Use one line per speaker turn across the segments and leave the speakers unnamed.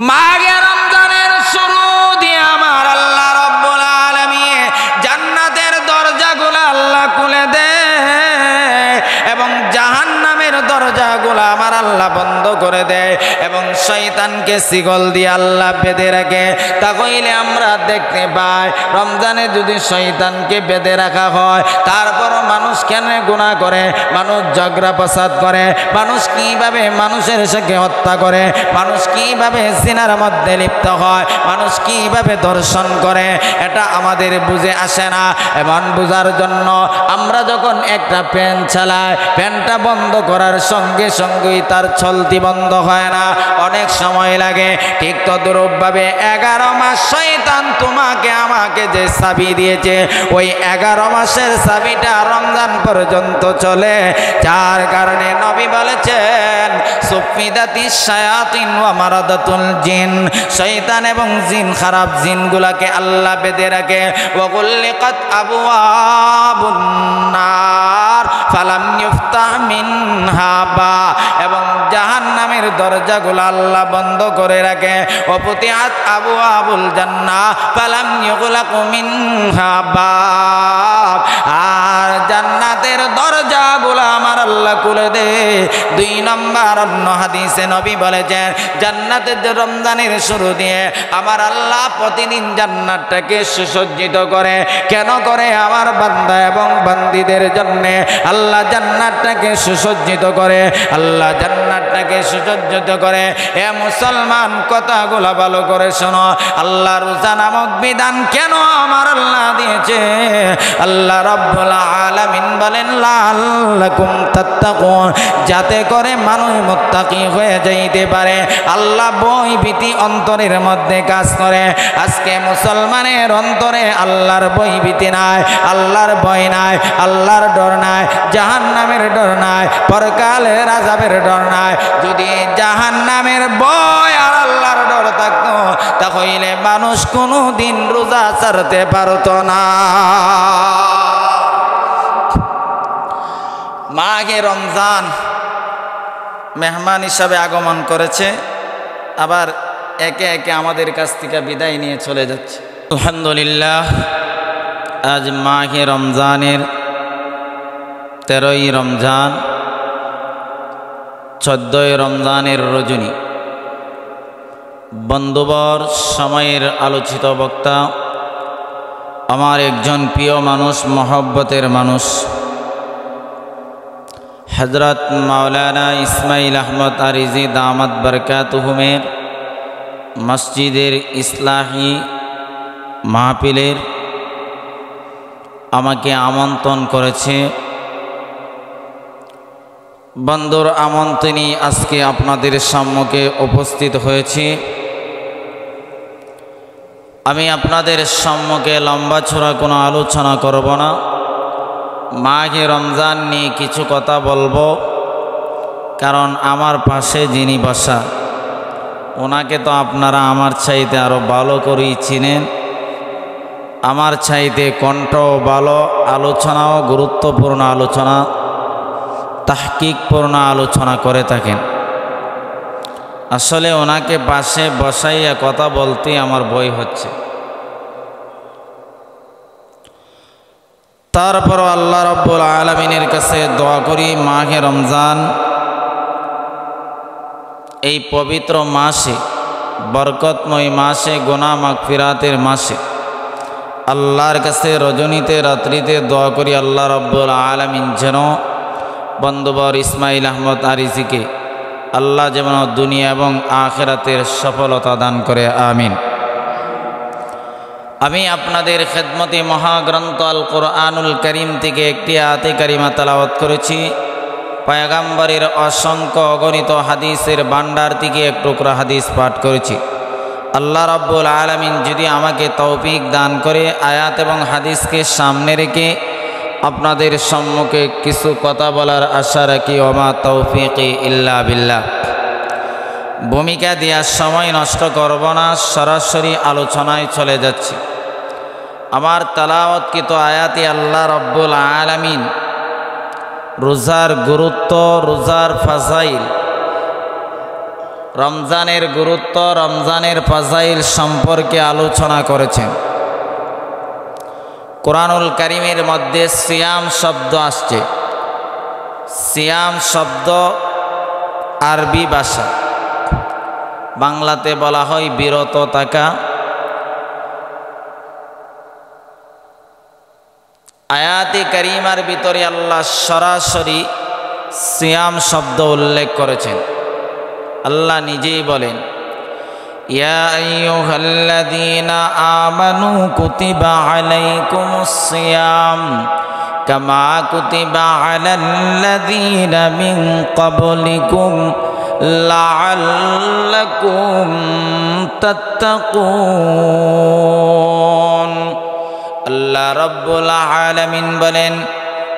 মাঘে রমজানের শুরু দিয়ে আমার আল্লাহ রাব্বুল আলামিন জান্নাতের দরজাগুলো আল্লাহ খুলে দেয় এবং জাহান্নামের দরজাগুলো আমার আল্লাহ বন্ধ করে দেয় এবং শয়তানকে শিকল দিয়ে আল্লাহ বেঁধে রাখে। তাহলে আমরা দেখতে পাই রমজানে যদি শয়তানকে বেঁধে রাখা হয়, তারপরও মানুষ কেন গুনাহ করে, মানুষ ঝগড়া ফাসাদ করে, মানুষ কিভাবে মানুষের সাথে হত্যা করে, মানুষ কিভাবে জিনার মধ্যে লিপ্ত হয়, মানুষ কিভাবে ধর্ষণ করে, এটা আমাদের বুঝে আসে না। এমন বুঝার জন্য আমরা যখন একটা ফ্যান চালাই, ফ্যানটা বন্ধ করার সঙ্গে সঙ্গেই তার চলতি বন্ধ হয় না, অনেক সময় লাগে। ঠিক তদ্রূপভাবে 11 মাস শয়তান তোমাকে আমাকে যে চাবি দিয়েছে, ওই 11 মাসের চাবিটা রমজান পর্যন্ত চলে। যার কারণে নবী বলেছেন সুফিদাতিশ শায়াতিন ওয়া মারাদাতুল জিন, শয়তান এবং জিন, খারাপ জিনগুলাকে আল্লাহ বেঁধে রাখে। ওয়া গুল্লিকাত আবওয়াবুন নার ফালাম ইফতাহ মিনহা বা, এবং জাহান্নামের দরজাগুলো আল্লাহ বন্ধ করে রাখে। ওয়া ফুতিহাত আবওয়াবুল জান্নাহ ফালাম ইউগলাক মিনহা বাব, আর জান্নাতের দরজাগুলো আমার আল্লাহ খুলে দে। 2 নম্বর অন্য হাদিসে নবী বলেছেন জান্নাতের রমজানের শুরু দিয়ে আমার আল্লাহ প্রতিদিন জান্নাতটাকে সুসজ্জিত করে। কেন করে? আমার বান্দা এবং বান্দীদের জন্য আল্লাহ জান্নাতটাকে সুসজ্জিত করে, আল্লাহ জান্নাতটাকে সুসজ্জিত করে। এ মুসলমান, কথাগুলো ভালো করে শোনো। আল্লাহ রোজা নামক বিধান কেন আমার আল্লাহ দিয়েছে? আল্লাহ রাব্বুল আলামিন বলেন লাআল্লাকুম তাত্তাকুন, যাতে করে মানুষ মুত্তাকি হয়ে যাইতে পারে। আল্লাহ ভয় ভীতি অন্তরের মধ্যে কাজ করে। আজকে মুসলমানের অন্তরে আল্লাহর ভয় ভীতি নাই, আল্লাহর ভয় নাই, আল্লাহর ডর নাই, জাহান্নামের ডর নাই, পরকালের আযাবের ডর নাই। যদি জাহান্নামের ভয় আর আল্লাহর ডর থাকতো, তাহলে মানুষ কোনোদিন রোজা ছাড়তে পারত না। মাঘে রমজান মেহমান হিসাবে আগমন করেছে, আবার একে একে আমাদের কাছ থেকে বিদায় নিয়ে চলে যাচ্ছে। আলহামদুলিল্লাহ, আজ মাঘে রমজানের 13ই রমজান, 14ই রমজানের রজনী। বন্ধুবর, সময়ের আলোচিত বক্তা, আমার একজন প্রিয় মানুষ, মহব্বতের মানুষ, হযরত মাওলানা ইসমাইল আহমদ আরিজি দামাত বরকাতুহুমের মসজিদের ইসলাহি মাহফিলের আমাকে আমন্ত্রণ করেছে। বন্ধুর আমন্ত্রণে আজকে আপনাদের সম্মুখে উপস্থিত হয়েছি। আমি আপনাদের সম্মুখে লম্বা চড়া কোনো আলোচনা করব না, মাঘে রমজান নিয়ে কিছু কথা বলবো। কারণ আমার পাশে যিনি বসা, ওনাকে তো আপনারা আমার চাইতে আরও ভালো করেই চিনেন। আমার চাইতে কণ্ঠও ভালো, আলোচনাও গুরুত্বপূর্ণ আলোচনা, তাহকিকপূর্ণ আলোচনা করে থাকেন। আসলে ওনাকে পাশে বসাইয়া কথা বলতে আমার ভয় হচ্ছে। তারপর আল্লাহ রাব্বুল আলামিনের কাছে দোয়া করি, মাঘে রমজান এই পবিত্র মাসে, বরকতময় মাসে, গুনাহ মাগফিরাতের মাসে আল্লাহর কাছে রজনীতে রাত্রিতে দোয়া করি আল্লাহ রাব্বুল আলামিন যেন বন্ধুবর ইসমাইল আহমদ আরিজিকে আল্লাহ যেন দুনিয়া এবং আখিরাতের সফলতা দান করে, আমিন। আমি আপনাদের খেদমতে মহাগ্রন্থ আল কোরআনুল করিম থেকে একটি আয়াতে কারিমা তেলাওয়াত করেছি। পয়গম্বরের অসংখ্য অগণিত হাদিসের ভান্ডার থেকে এক টুকরা হাদিস পাঠ করেছি। আল্লাহ রাব্বুল আলামিন যদি আমাকে তৌফিক দান করে, আয়াত এবং হাদিসকে সামনে রেখে আপনাদের সম্মুখে কিছু কথা বলার আশা রাখি। ওমা তৌফিকি ইল্লা বিল্লাহ। ভূমিকা দেওয়ার সময় নষ্ট করব না, সরাসরি আলোচনায় চলে যাচ্ছি। আমার তেলাওয়াতকৃত আয়াতে আল্লাহ রাব্বুল আলামিন রোজার গুরুত্ব, রোজার ফাজাইল, রমজানের গুরুত্ব, রমজানের ফাজাইল সম্পর্কে আলোচনা করেছেন। কোরআনুল কারীমের মধ্যে সিয়াম শব্দ আসছে। সিয়াম শব্দ আরবি ভাষা, বাংলাতে বলা হয় বিরত থাকা। আয়াতে কারিমার ভিতরে আল্লাহ সরাসরি সিয়াম শব্দ উল্লেখ করেছেন। আল্লাহ নিজেই বলেন, ইয়া আইয়ুহাল্লাযীনা আমানু কুতিবা আলাইকুমুস সিয়াম কামা কুতিবা আলাল্লাযীনা মিন ক্বাবলিকুম লাআল্লাকুম তাত্তাকুন। আল্লাহ রাব্বুল আলামিন বলেন,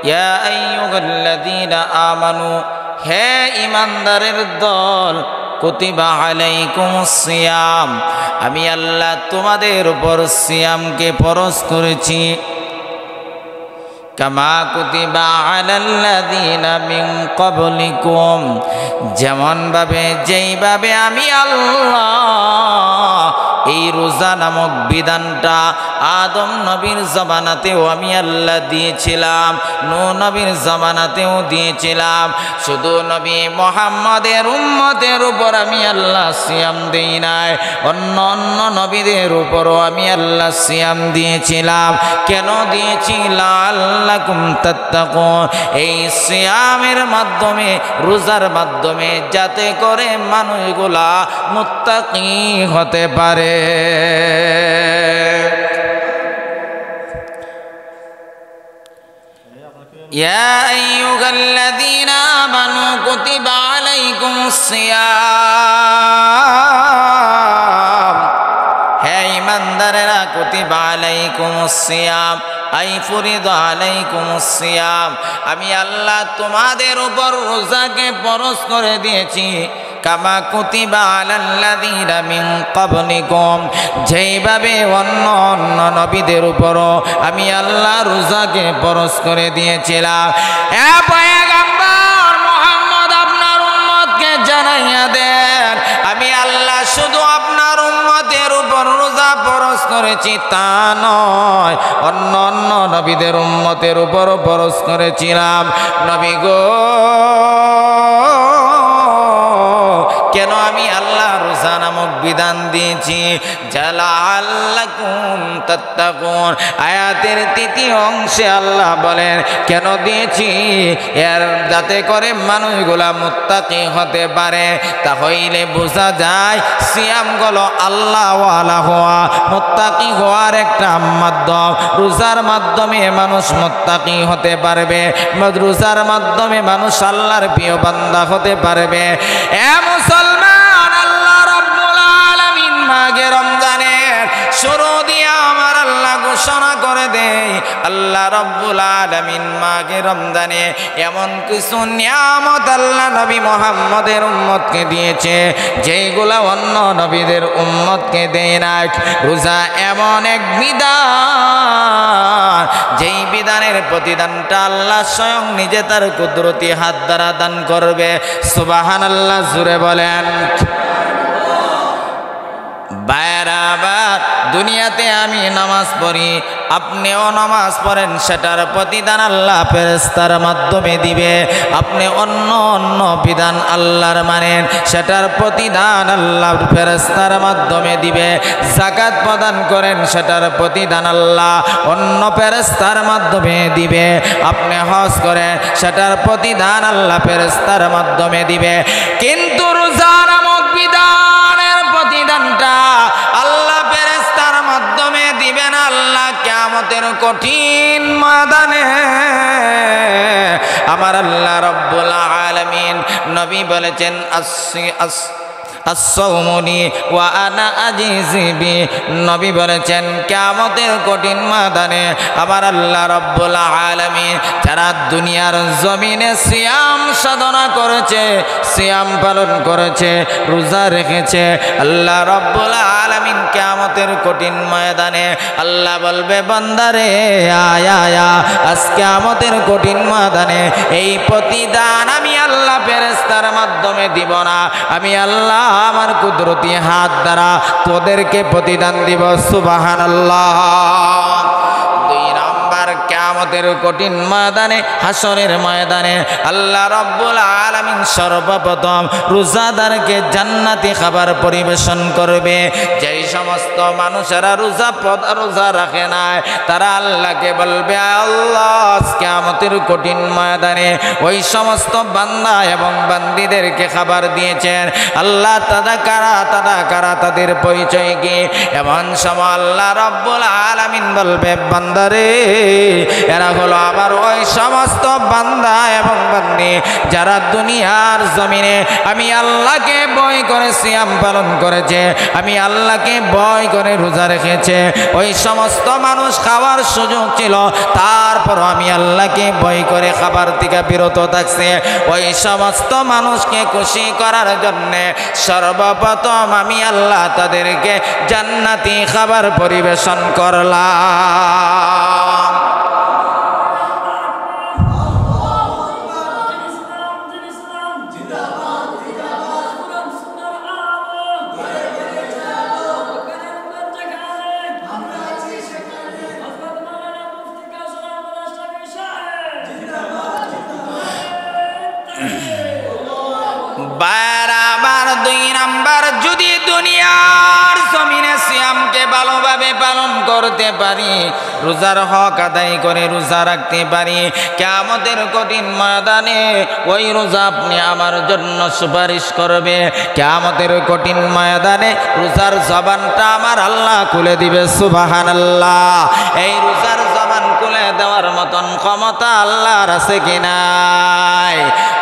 ইয়া আইয়ুহাল্লাযীনা আমানু, হে ঈমানদারের দল, কুতিবা আলাইকুমুস সিয়াম, আমি আল্লাহ তোমাদের উপর সিয়ামকে ফরজ করেছি। কামা কুতিবা আলাল্লাযীনা মিন ক্বাবলিকুম, যেমনভাবে যেইভাবে আমি আল্লাহ এই রোজা নামক বিধানটা আদম নবীর জমানাতেও আমি আল্লাহ দিয়েছিলাম, নূহ নবীর জমানাতেও দিয়েছিলাম। শুধু নবী মুহাম্মদের উম্মতের উপর আমি আল্লাহ সিয়াম দেই নাই, অন্য অন্য নবীদের উপরও আমি আল্লাহ সিয়াম দিয়েছিলাম। কেন দিয়েছি? লাআল্লাকুম তাত্তাকুন, এই সিয়ামের মাধ্যমে, রোজার মাধ্যমে যাতে করে মানুষগুলা মুত্তাকি হতে পারে। ইয়া আইয়ুহাল্লাযীনা আমানু কুতিবা আলাইকুমুস সিয়াম, হে ঈমানদারেরা, কুতিবা আলাইকুমুস সিয়াম আই ফুরিদা আলাইকুমুস সিয়াম, আমি আল্লাহ তোমাদের উপর রোজাকে ফরজ করে দিয়েছি। কামা কুতিবা আলাল্লাযীনা মিন ক্বাবলিকুম, যেইভাবে অন্য অন্য নবীদের উপরও আমি আল্লাহ রোজাকে ফরজ করে দিয়েছিলাম। এ পয়গম্বর মুহাম্মদ, আপনার উম্মতকে জানাইয়া দেন, আমি আল্লাহ শুধু আপনার উম্মতের উপর রোজা ফরজ করেছি তা নয়, অন্য অন্য নবীদের উম্মতের উপরও ফরজ করেছিলাম। নবী গো, কেন আমি আল্লাহ রোজা নামক বিধান দিয়েছি? লাআল্লাকুম তাত্তাকুন। আয়াতের তৃতীয় অংশে আল্লাহ বলেন কেন দিয়েছি, এর যাতে করে মানুষগুলা মুত্তাকি হতে পারে। তাহলে বোঝা যায় সিয়াম গুলো আল্লাহ ওয়ালা হওয়া, মুত্তাকি হওয়ার একটা মাধ্যম। রোজার মাধ্যমে মানুষ মুত্তাকি হতে পারবে, রোজার মাধ্যমে মানুষ আল্লাহর প্রিয় বান্দা হতে পারবে। এ মুসলমান, আল্লাহ রাব্বুল আলামিন মাঘে রমজানের শুরু দিয়ে আমার আল্লাহ ঘোষণা করে দেয়, আল্লাহ রাব্বুল আলামিন মাঘে রমজানে এমন কিছু নিয়ামত আল্লাহ নবী মুহাম্মদের উম্মতকে দিয়েছে যেগুলা অন্য নবীদের উম্মতকে দেয় না। রোজা এমন এক বিধান, যেই বিধানের প্রতিদানটা আল্লাহ স্বয়ং নিজে তার কুদরতি হাত দ্বারা দান করবে। সুবহানাল্লাহ, জুড়ে বলেন। বায়রাবার, দুনিয়াতে আমি নামাজ পড়ি, আপনিও নামাজ পড়েন, সেটার প্রতিদান আল্লাহ ফেরেশতার মাধ্যমে দিবে। আপনি অন্য অন্য বিধান আল্লাহর মানেন, সেটার প্রতিদান আল্লাহ ফেরেশতার মাধ্যমে দিবে। যাকাত প্রদান করেন, সেটার প্রতিদান আল্লাহ অন্য ফেরেশতার মাধ্যমে দিবে। আপনি হজ করেন, সেটার প্রতিদান আল্লাহ ফেরেশতার মাধ্যমে দিবে। কিন্তু রোজা নামক বিধানের প্রতিদানটা আল্লাহ ফেরেশতার মাধ্যমে দিবেন। আল্লাহ কিয়ামতের কঠিন ময়দানে আমার আল্লাহ রাব্বুল আলামিন, নবী বলেছেন আসসাউমুনি ওয়া আনা আজিজি, নবী বলেছেন কিয়ামতের কঠিন ময়দানে আমার আল্লাহ রাব্বুল আলামিন যারা দুনিয়ার জমিনে সিয়াম সাধনা করেছে, সিয়াম পালন করেছে, রোজা রেখেছে, আল্লাহ রাব্বুল আলামিন কিয়ামতের কঠিন ময়দানে আল্লাহ বলবে, বান্দারে আয় আয়, আজ কিয়ামতের কঠিন ময়দানে এই প্রতিদান আমি আল্লাহ ফেরেশতা রাস্তার মাধ্যমে দিব না, আমি আল্লাহ আমার কুদরতি হাত দ্বারা তোদেরকে প্রতিদান দিব। সুবহানাল্লাহ। দুই নাম্বার, কিয়ামতের কঠিন ময়দানে, হাসরের ময়দানে আল্লাহ রাব্বুল আলামিন সর্বপ্রথম রোজাদারকে জান্নাতি খাবার পরিবেশন করবে। যেই সমস্ত মানুষেরা রোজা রাখে না, তারা আল্লাহকে বলবে, আল্লাহ কিয়ামতের কঠিন ময়দানে ওই সমস্ত বান্দা এবং বান্দীদেরকে খাবার দিয়েছেন, আল্লাহ তারা কারা তাদের পরিচয় কি? এমন সময় আল্লাহ রাব্বুল আলামিন বলবে, বান্দারে এরা হলো আমার ওই সমস্ত বান্দা এবং বান্দি যারা দুনিয়ার জমিনে আমি আল্লাহকে ভয় করে সিয়াম পালন করেছে, আমি আল্লাহকে ভয় করে রোজা রেখেছে। ওই সমস্ত মানুষ খাওয়ার সুযোগ ছিল, তারপর আমি আল্লাহকে ভয় করে খাবার থেকে বিরত থাকছে। ওই সমস্ত মানুষকে খুশি করার জন্য সর্বপ্রথম আমি আল্লাহ তাদেরকে জান্নাতি খাবার পরিবেশন করলাম। বারবার দুই নাম্বার, যদি দুনিয়ার জমিনে সিয়ামকে ভালোভাবে পালন করতে পারি, রোজার হক আদায় করে রোজা রাখতে পারি, কিয়ামতের কঠিন ময়দানে ওই রোজা আপনি আমার জন্য সুপারিশ করবে। কিয়ামতের কঠিন ময়দানে রোজার জবানটা আমার আল্লাহ খুলে দিবে। সুবহানাল্লাহ। এই রোজার জবান খুলে দেওয়ার মতন ক্ষমতা আল্লাহর আছে কি নাই?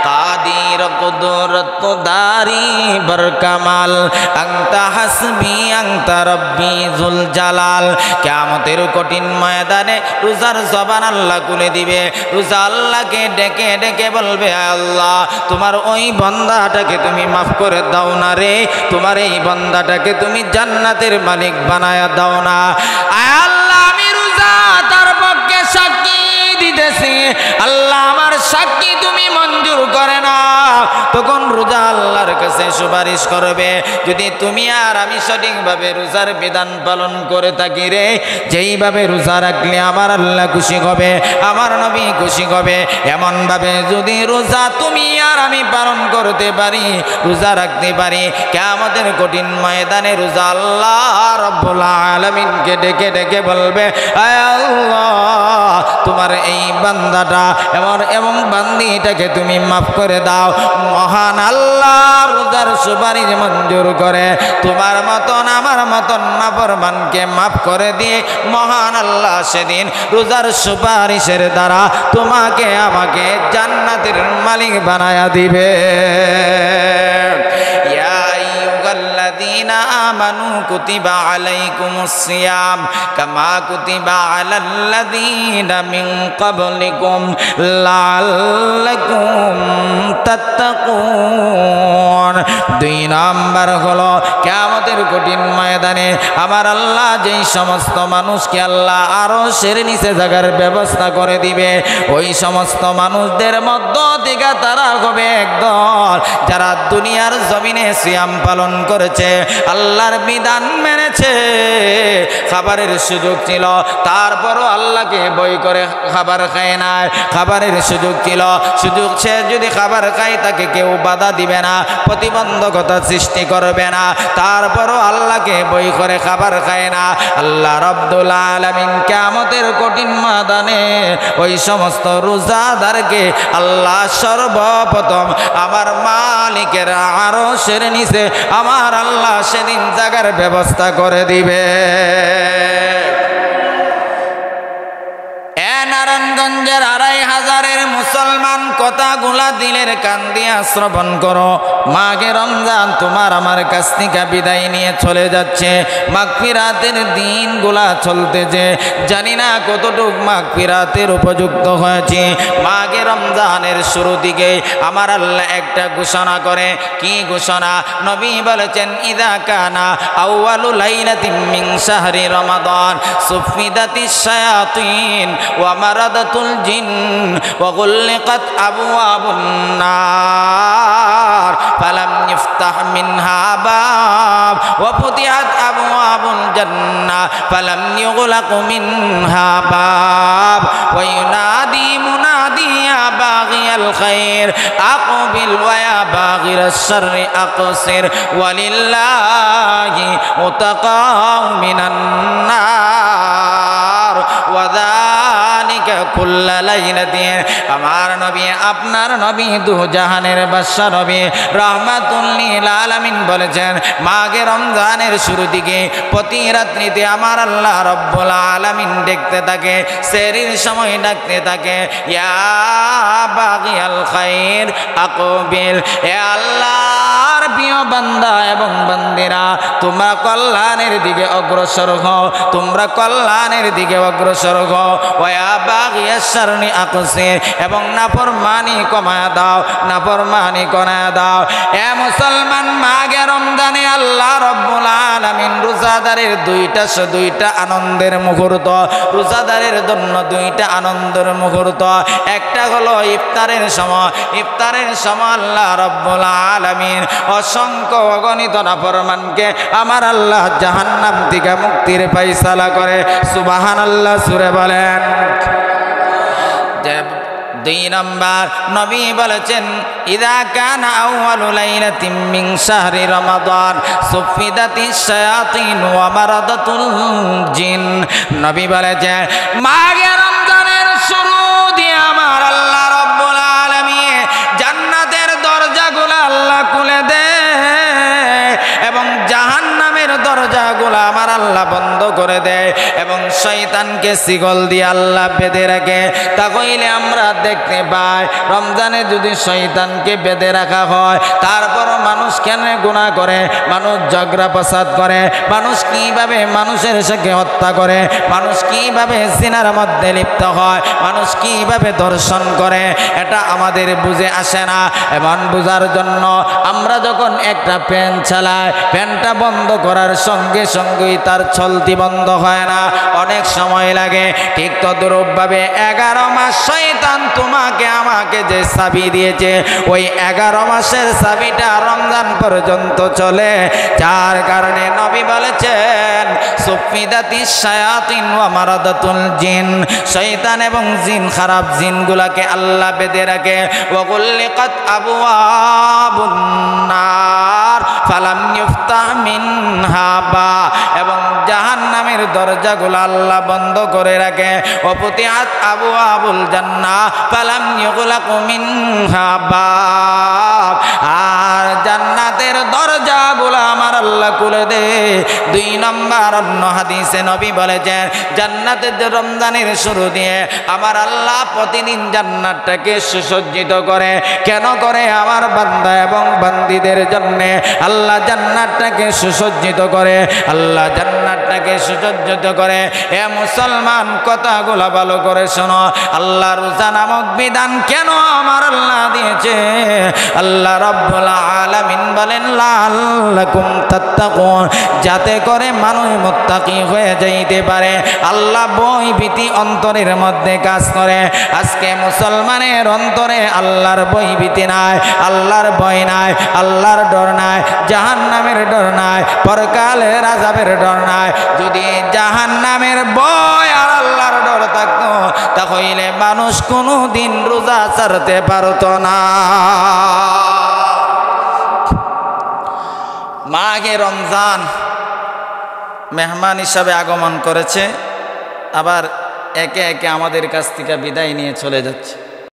কাদির কুদরত দারি বরকামাল আনতা হাসবি আনতা রব্বি জুল জালাল। কিয়ামতের কঠিন ময়দানে রোজার জবান আল্লাহ খুলে দিবে। রোজা আল্লাহকে ডেকে ডেকে বলবে, আল্লাহ তোমার ওই বান্দাটাকে তুমি মাফ করে দাও না রে, তোমার এই বান্দাটাকে তুমি জান্নাতের মালিক বানায়া দাও না। আল্লাহ আমি রোজা তার পক্ষে সাক্ষী দিতেছি, আল্লাহ আমার সাক্ষী তুমি মঞ্জুর করে না। তখন রোজা আল্লাহর কাছে সুপারিশ করবে, যদি তুমি আর আমি সঠিকভাবে রোজার বিধান পালন করে থাকি রে, যেইভাবে রোজা রাখলে আমার আল্লাহ খুশি হবে, আমার নবী খুশি হবে, এমনভাবে যদি রোজা তুমি আর আমি পালন করতে পারি, রোজা রাখতে পারি, কিয়ামতের কঠিন ময়দানে রোজা আল্লাহ রাব্বুল আলামিনকে ডেকে ডেকে বলবে, আয় আল্লাহ তোমার এই বান্দাটা এবং বান্দিটাকে তুমি মাফ করে দাও। মহান আল্লাহ রোজার সুপারিশ মঞ্জুর করে তোমার মতন আমার মতন নাফরমানকে মাফ করে দিয়ে মহান আল্লাহ সেদিন রোজার সুপারিশের দ্বারা তোমাকে আমাকে জান্নাতের মালিক বানায়া দিবে। আমানু কুতিবা আলাইকুমুস সিয়াম কামা কুতিবা আলাল লাযীনা মিন ক্বাবলিকুম লাআল্লাকুম তাত্তাকুন। দুই নাম্বার হলো কিয়ামতের কঠিন ময়দানে আমার আল্লাহ যেই সমস্ত মানুষকে আল্লাহ আরশের নিচে জায়গার ব্যবস্থা করে দিবে, ওই সমস্ত মানুষদের মধ্য থেকে তারা হবে একদল যারা দুনিয়ার জমিনে সিয়াম পালন করেছে, আল্লাহর বিধান মেনেছে, খাবারের সুযোগ ছিল তারপরও আল্লাহকে ভয় করে খাবার খায় না। খাবারের সুযোগ ছিল, সুযোগ সে যদি খাবার খায় তাকে কেউ বাধা দিবে না, প্রতিবন্ধকতা সৃষ্টি করবে না, তারপরও আল্লাহকে ভয় করে খাবার খায় না। আল্লাহ রাব্বুল আলামিন কিয়ামতের কঠিন ময়দানে ওই সমস্ত রোজাদারকে আল্লাহ সর্বপ্রথম আমার মালিকের আরশের নিচে আমার আল্লাহ সেদিন জায়গার ব্যবস্থা করে দিবে। নারায়ণগঞ্জের ২৫০০ মুসলমান কথাগুলা দিলের কান দিয়া শ্রবণ করো। মাঘে রমজান তোমার আমার কাছ থেকে বিদায় নিয়ে চলে যাচ্ছে, মাগফিরাতের দিনগুলা চলতেছে, জানি না কতটুক মাগফিরাতের উপযুক্ত হয়েছে। মাঘে রমজানের শুরু দিকে আমার আল্লাহ একটা ঘোষণা করে, কি ঘোষণা? নবী বলেছেন, ইদা কানা আউয়ালু লাইলাতিন মিন শাহরি রমাদান সুফিদাতিশ শায়াতিন ওয়া মারাদাতুল জিন ওয়া গুল্লিকাত আবওয়াবুন নার ফালাম ইফতাহ মিনহা বাব ওয়া ফুতিহাত আবওয়াবুল জান্নাহ ফালাম ইউগলাক মিনহা বাব ওয়া ইউনাদি মুনাদি ইয়া বাগিয়াল খায়র আকুবিল ওয়া ইয়া বাগিরাশ শাররি আকসির ওয়ালিল্লাহি উতাকাউ মিনান নার ওয়া যালিকা কুল্লা লাইলাতিন। আমার নবী আপনার নবী দু জাহানের বাদশা নবী রাহমাতুল লিল আলামিন বলেছেন, মাঘে রমজানের শুরু দিকে প্রতি রাত্রিতে আমার আল্লাহ রব্বুল আলামিন দেখতে থাকে, সেহরির সময় ডাকতে থাকে, ইয়া বাগিয়াল খায়র আকবিল, এ আল্লাহর প্রিয় বান্দা এবং বান্দিরা তোমরা কল্যাণের দিকে অগ্রসর হও, তোমরা কল্যাণের দিকে অগ্রসর হও। ওয়া বাগিয়াশ শাররি আকসির, এবং নাফরমানি কমায়া দাও, নাফরমানি কমায়া দাও। এ মুসলমান, মাঘে রমজানে আল্লাহ রব্বুল আলামিন রোজাদারের দুইটা আনন্দের মুহূর্ত, রোজাদারের জন্য দুইটা আনন্দের মুহূর্ত। একটা হলো ইফতারের সময়, ইফতারের সময় আল্লাহ রব্বুল আলামিন অসংখ্য অগণিত নাফরমানকে আমার আল্লাহ জাহান্নাম থেকে মুক্তির ফয়সালা করে। সুবহানাল্লাহ সুরে বলেন। দুই নম্বর নবী বলেছেন, ইযা কানা আউয়ালু লাইলাতিন মিন শাহরি রমাদান সুফিদাতিশ শায়াতিন ওয়া মারাদাতুল জিন। নবী বলেছেন, মাঘে রমজানের শুরু দিয়ে আমার আল্লাহ রব্বুল আলামিন জান্নাতের দরজাগুলো আল্লাহ খুলে দেয় এবং জাহান্নামের দরজাগুলো আমার আল্লাহ বন্ধ করে দেয় এবং শয়তানকে শিকল দিয়ে আল্লাহ বেঁধে রাখে। তা হইলে আমরা দেখতে পাই, রমজানে যদি শয়তানকে বেঁধে রাখা হয়, তারপরও মানুষ কেন গুনাহ করে, মানুষ ঝগড়া ফাসাদ করে, মানুষ কিভাবে মানুষের সাথে হত্যা করে, মানুষ কিভাবে জিনার মধ্যে লিপ্ত হয়, মানুষ কিভাবে দর্শন করে, এটা আমাদের বুঝে আসে না। এমন বুঝার জন্য আমরা যখন একটা ফ্যান চালাই, ফ্যানটা বন্ধ করার সঙ্গে সঙ্গেই তার চলতি বন্ধ হয় না, অনেক সময় লাগে। ঠিক তদ্রূপভাবে 11 মাস শয়তান তোমাকে আমাকে যে চাবি দিয়েছে, ওই 11 মাসের চাবিটা রমজান পর্যন্ত চলে। যার কারণে নবী বলেছেন, সুফিদাতিশ শায়াতিন ওয়া মারাদাতুল জিন, শয়তান এবং জিন, খারাপ জিনগুলাকে আল্লাহ বেঁধে রাখে। ওয়া গুল্লিকাত আবওয়াবুন নার ফালাম ইফতাহ মিনহা বা, এবং জাহান্নামের দরজাগুলো আল্লাহ বন্ধ করে রাখে। ওয়া ফুতিহাত আবওয়াবুল জান্নাহ ফালাম ইউগলাক মিনহা বাব, আর জান্নাতের দরজাগুলো আমার আল্লাহ খুলে দে। 2 নম্বর অন্য হাদিসে নবী বলেছেন, জান্নাতের রমজানের শুরু দিয়ে আমার আল্লাহ প্রতিদিন জান্নাতটাকে সুসজ্জিত করে। কেন করে? আমার বান্দা এবং বান্দীদের জন্য আল্লাহ জান্নাতটাকে সুসজ্জিত করে, আল্লাহ জান্নাতটাকে সুসজ্জিত করে। এ মুসলমান, কথাগুলো ভালো করে শোনো। আল্লাহ রোজা নামক বিধান কেন আমার আল্লাহ দিয়েছে? আল্লাহ রব্বুল আলামিন বলেন, লাআল্লাকুম তাত্তাকুন, যাতে করে মানুষ মুত্তাকি হয়ে যাইতে পারে, আল্লাহ ভয় ভীতি অন্তরের মধ্যে কাজ করে। আজকে মুসলমানের অন্তরে আল্লাহর ভয় ভীতি নাই, আল্লাহর ভয় নাই, আল্লাহর ডর নাই, জাহান্নামের ডর নাই, পরকালের আযাবের ডর নাই। যদি জাহান্নামের ভয় আর আল্লাহর ডর থাকতো, তাহলে মানুষ কোনোদিন রোজা ছাড়তে পারত না। মাঘে রমজান মেহমান হিসাবে আগমন করেছে, আবার একে একে আমাদের কাছ থেকে বিদায় নিয়ে চলে যাচ্ছে।